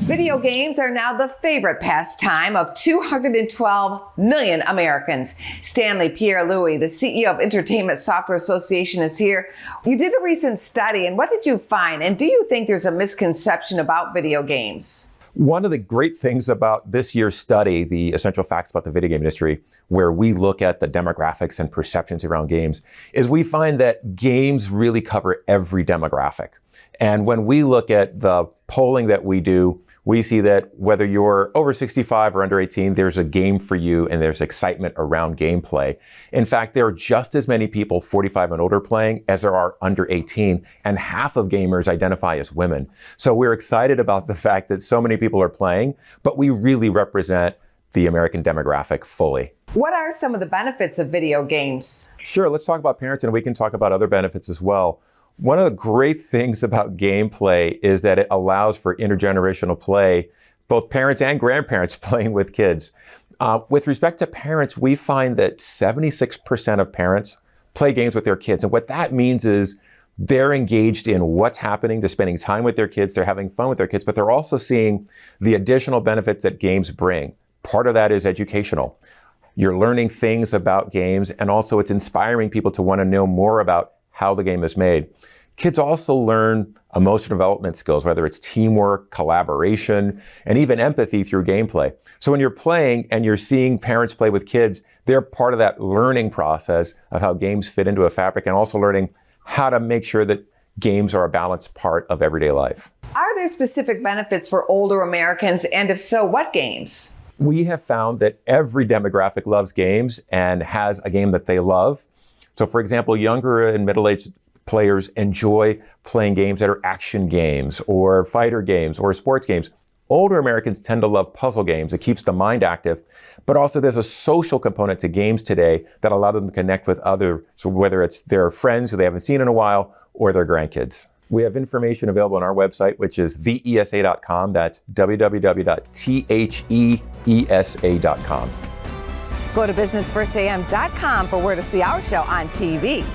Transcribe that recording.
Video games are now the favorite pastime of 212 million Americans. Stanley, Pierre-Louis, the CEO of Entertainment Software Association, is here. You did a recent study, and what did you find? And do you think there's a misconception about video games? One of the great things about this year's study, the Essential Facts About the Video Game Industry, where we look at the demographics and perceptions around games, is we find that games really cover every demographic. And when we look at the polling that we do, we see that whether you're over 65 or under 18, there's a game for you and there's excitement around gameplay. In fact, there are just as many people 45 and older playing as there are under 18, and half of gamers identify as women. So we're excited about the fact that so many people are playing, but we really represent the American demographic fully. What are some of the benefits of video games? Sure, let's talk about parents and we can talk about other benefits as well. One of the great things about gameplay is that it allows for intergenerational play, both parents and grandparents playing with kids. With respect to parents, we find that 76% of parents play games with their kids. And what that means is they're engaged in what's happening, they're spending time with their kids, they're having fun with their kids, but they're also seeing the additional benefits that games bring. Part of that is educational. You're learning things about games, and also it's inspiring people to want to know more about how the game is made. Kids also learn emotional development skills, whether it's teamwork, collaboration, and even empathy through gameplay. So when you're playing and you're seeing parents play with kids, they're part of that learning process of how games fit into a fabric, and also learning how to make sure that games are a balanced part of everyday life. Are there specific benefits for older Americans? And if so, what games? We have found that every demographic loves games and has a game that they love. So for example, younger and middle-aged players enjoy playing games that are action games or fighter games or sports games. Older Americans tend to love puzzle games. It keeps the mind active, but also there's a social component to games today that allow them to connect with others, so whether it's their friends who they haven't seen in a while or their grandkids. We have information available on our website, which is theesa.com. That's www.theesa.com. Go to businessfirstam.com for where to see our show on TV.